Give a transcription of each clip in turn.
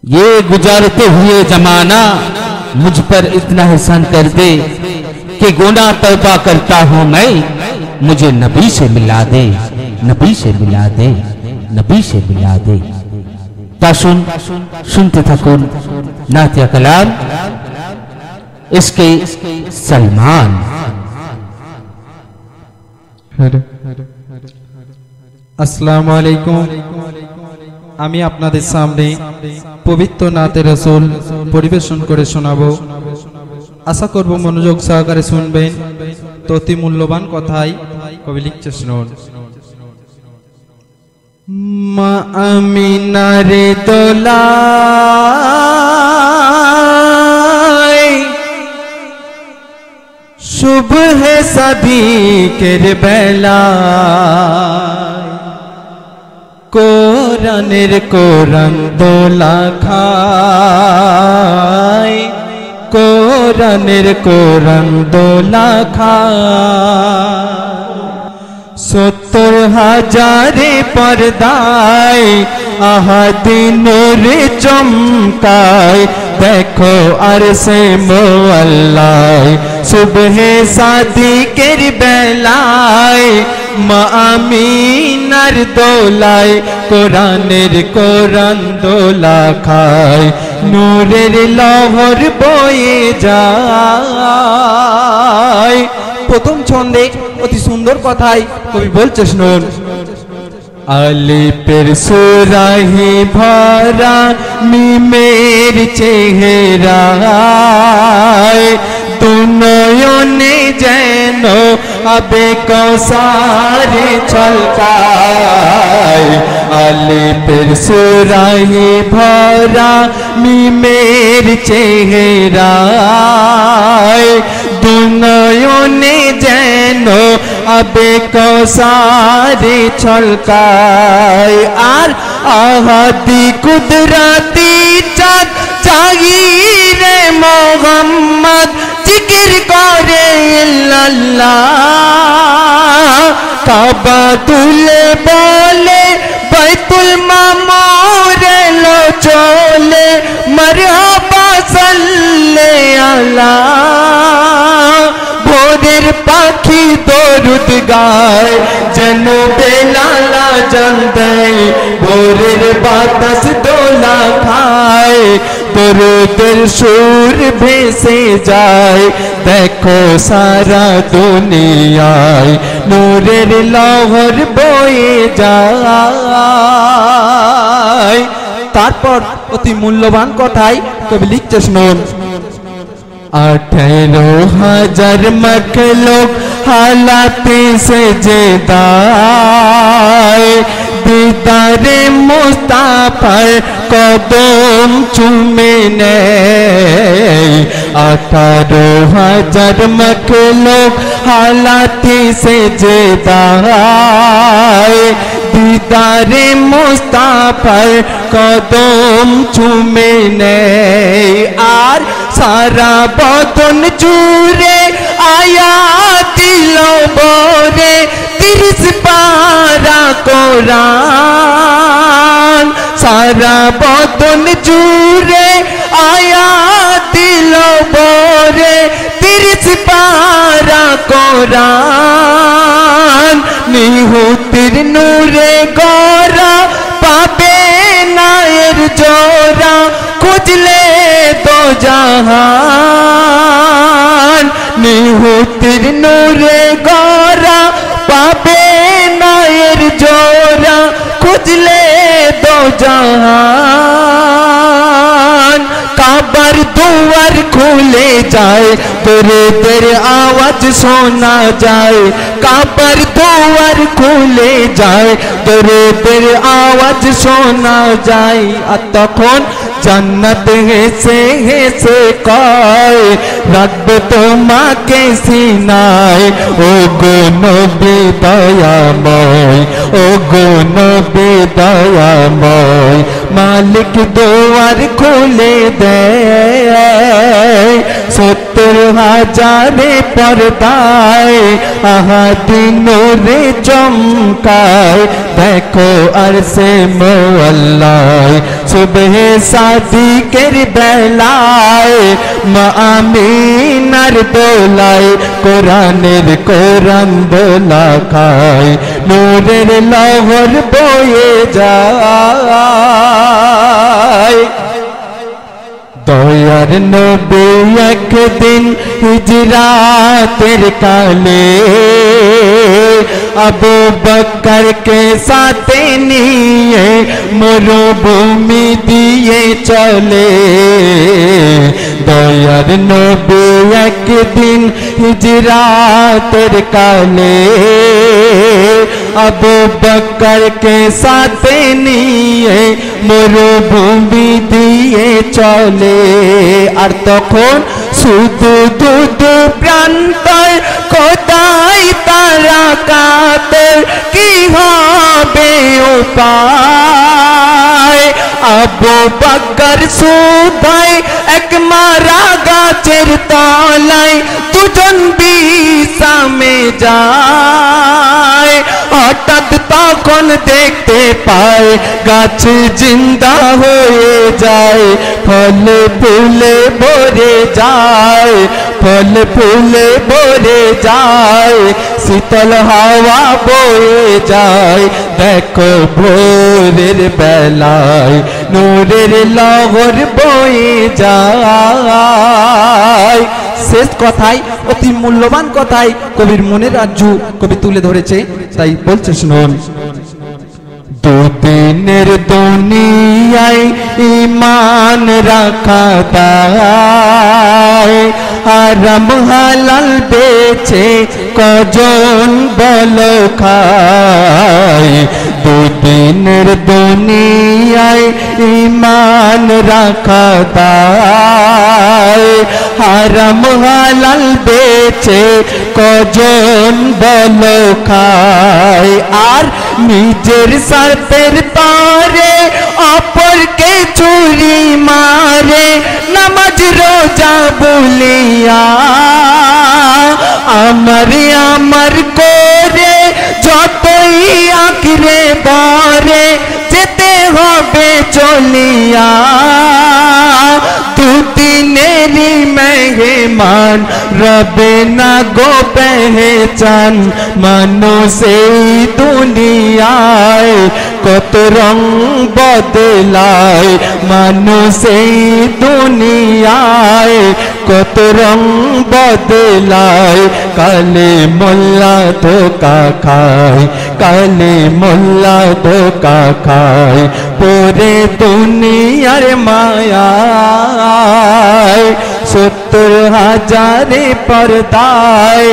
ये गुजारते हुए जमाना मुझ पर इतना एहसान कर दे कि गुनाह तौबा करता हूं मैं, मुझे नबी से मिला दे, नबी से मिला दे, नबी से मिला दे। तासुन सुनते थकुन नातिया कलाम इसके सलमान। আসসালামু আলাইকুম। আমি আপনাদের সামনে পবিত্র নাতে রাসূল পরিবেশন করে শোনাবো। আশা করব মনোযোগ সহকারে শুনবেন। তো অতি মূল্যবান কথাই কবি লিখছে, শুনুন। মা আমিনার দোলায় সুবহ সাদিকের বেলায় কোরআনের কোরআন দোলা খায়, কোরআনের কোরআন দোলা খায়। 70,000 পর্দায় আহাদি নূরে চমকায়, দেখো আরশে মুআল্লায় সুবহে সাদিকের বেলায় মা আমিনার দোলায় কোরআনের কোরআন দোলা খায়, নূরের লহর বয়ে যায়। প্রথম ছন্দে অতি সুন্দর কথাই কবি বলছে, শুনুন। আলিফের সুরাহি ভরা মিমের চেহারায় দুনয়নে যেন আবে কৌসারে ছলকায়। আলিফের সুরাহি ভরা মিমের চেহারায় দুনয়নে যেন আবে কৌসারে ছলকায়। আর আহাদি কুদরতি চাঁদ জাহিরে মোহাম্মদ জিকির করে ইল্লাল্লাহ, কাবা তুলে বলে বাইতুল মামুর লো চলে মারহাবা সাল্লে আলা। ভোরের পাখি দরুদ গায় যেন বেলালা জান দেয়, ভোরের বাতাস দোলা খায় দরুদের সুর ভেসে যায়, দেখো সারা দুনিয়ায় নূরের লহর বয়ে যায়। তারপর অতি মূল্যবান কথাই কবি লিখছে, শুনুন। 18,000 মখলুক হালাতে সেজদায় দিদারে মুস্তাফার কদম চুমে নেয়। 18,000 মখলুক হালাতে সেজদায় দিদারে মুস্তাফার কদম চুমে নেয়। আর সারা বদন জুড়ে আয়াতিল বরে 30 পারা কোরআন, সারা বদন জুড়ে আয়াতিল বরে 30 পারা কোরআন। নিহুতির নূরে গরা পাবে না এর জোড়া, খুঁজলে তো জাহান। নিহুতির নূরে গরা পাবে না এর জোড়া, খুঁজলে তো জাহান। কাবার দুয়ার খুলে যায় দরুদের আওয়াজ শোনা যায়, কাবার দুয়ার খুলে যায় দরুদের আওয়াজ শোনা যায়। আর তখন জান্নাত হেসে হেসে কয় রাখবো তোমাকে সিনায়, ও গো নবী দয়াময়, ও গো নবী দয়াময়। মালিক দুয়ার খুলে দেয় 70,000 পর্দায় আহাদি নূরে চমকায়, देखो अरसे मोअल्लाए सुबह सादिकेर बेलाए मा आमिनार दोलाए কোরআনের কোরআন দোলা খায় নূরের লহর বয়ে যায় দয়ার নবী একদিন হিজরাতের কালে আবু বকর কে সাথে নিয়ে মরুভূমি দিয়ে চলে দয়ার নবী একদিন হিজরাতের কালে আবু বকর কে সাথে নিয়ে মরুভূমি দিয়ে চলে আর তখন শুধু দুধ প্রান্তর কোথায় তারা কাতর কি হবে উপায় আবু বকর সুধায় এক মারা গাছের তলায় দুজন বিছামে যায় হঠাৎ তখন দেখতে পায় গাছ জিন্দা হয়ে যায় ফল ফুলে ভরে যায় ফল ফুলে ভরে যায় শীতল হাওয়া বয়ে যায় দেখো ভোরের বেলায় নূরের লহর বয়ে যায় শেষ কথায় অতি মূল্যবান কথায় কবির মনের রাজ্জু কবি তুলে ধরেছে তাই বলছে শুনুন দুদিনের দুনিয়ায় ঈমান রাখা দায় হারাম হালাল বেচে কজন বলো খায় দুদিনের দুনিয়ায় ঈমান রাখা দায় হারাম হালাল বেচে কজন বলো খায় আর নিজের স্বার্থের তারে অপরকে চুরি মারে নামাজ রোজা বলিয়া আমার করে যতই আখিরে বারে যেতে হবে চলিয়া দুদিনেরই মেহমান রবে না গো পেহচান মানুষ এই দুনিয়ায় কত রং বদলায় মানুষ এই দুনিয়ায় কত রং বদলায় কালে মোল্লা ধোকা খায় কালে মোল্লা ধোকা খায় পরে দুনিয়ার মায়ায় 70,000 পর্দায়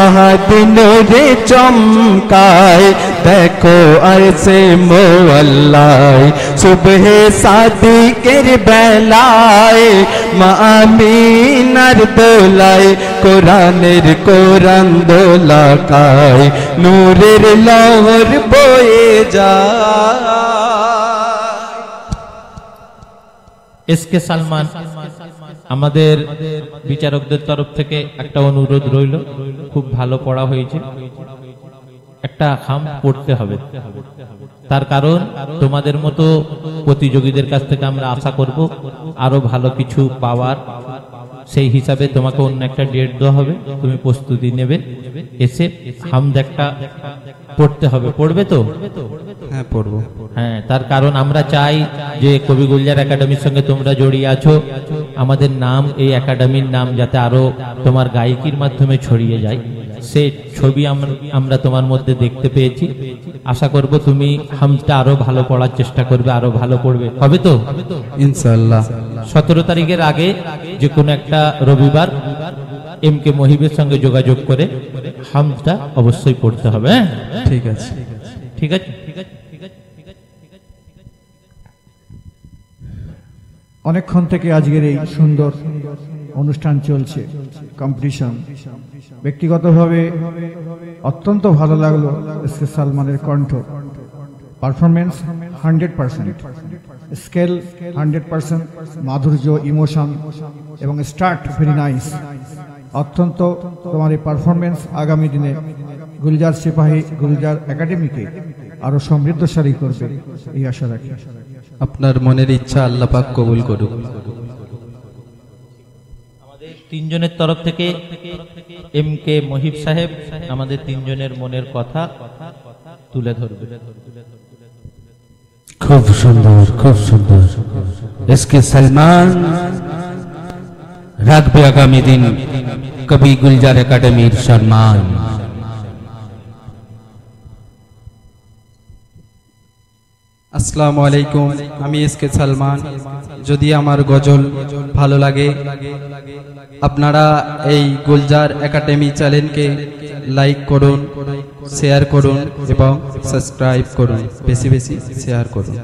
আহাদিনোরে চমকায় দেখো আরশে মোল্লায় সুবহে সাদিকের বেলায় মা আমিনার দোলায় কোরআনের কোরআন দোলা খায় নূরের লহর বয়ে যায় এসকে সালমান আমাদের বিচারকদের তরফ থেকে একটা অনুরোধ রইল খুব ভালো পড়া হয়েছে একটা খাম পড়তে হবে তার কারণ তোমাদের মতো প্রতিযোগীদের কাছ থেকে আমরা আশা করব আরো ভালো কিছু পাওয়ার সেই হিসাবে তোমাকে অন্য একটা ডেট দেওয়া হবে তুমি প্রস্তুতি নেবে এসে হামদ একটা পড়তে হবে পড়বে তো হ্যাঁ পড়বো হ্যাঁ তার কারণ আমরা চাই যে কবি গুলজার একাডেমির সঙ্গে তোমরা জড়িয়ে আছো আমাদের নাম এই একাডেমির নাম যাতে আরো তোমার গায়িকির মাধ্যমে ছড়িয়ে যায় সেই ছবি আমরা তোমার মধ্যে দেখতে পেয়েছি আশা করব তুমি হামদটা আরো ভালো পড়ার চেষ্টা করবে আরো ভালো পড়বে হবে তো ইনশাআল্লাহ 17 তারিখের আগে যে কোনো একটা রবিবার এম কে মহিবের সঙ্গে যোগাযোগ করে হামদটা অবশ্যই পড়তে হবে ঠিক আছে ঠিক আছে অনেকক্ষণ থেকে আজকের এই সুন্দর অনুষ্ঠান চলছে কম্পিটিশন ব্যক্তিগতভাবে অত্যন্ত ভালো লাগলো এসকে সালমানের কণ্ঠ পারফরমেন্স 100% স্কেল 100% মাধুর্য ইমোশন এবং স্টার্ট ভেরি নাইস অত্যন্ত তোমার এই পারফরমেন্স আগামী দিনে গুলজার সিপাহী গুলজার একাডেমিকে আরো সমৃদ্ধশালী করবে এই আশা রাখি। আপনার মনের ইচ্ছা আল্লাহ পাক কবুল করুক। আমাদের তিনজনের তরফ থেকে MK মহিব সাহেব আমাদের তিনজনের মনের কথা তুলে ধরবে। खूब सुंदर, खूब सुंदर। इसके सलमान राखबे आगामी दिन कभी गुलजार एकेडमीर सम्मान। আসসালামু আলাইকুম, আমি SK সালমান। যদি আমার গজল ভালো লাগে আপনারা এই গুলজার একাডেমি চ্যানেলকে লাইক করুন, শেয়ার করুন এবং সাবস্ক্রাইব করুন, বেশি বেশি শেয়ার করুন।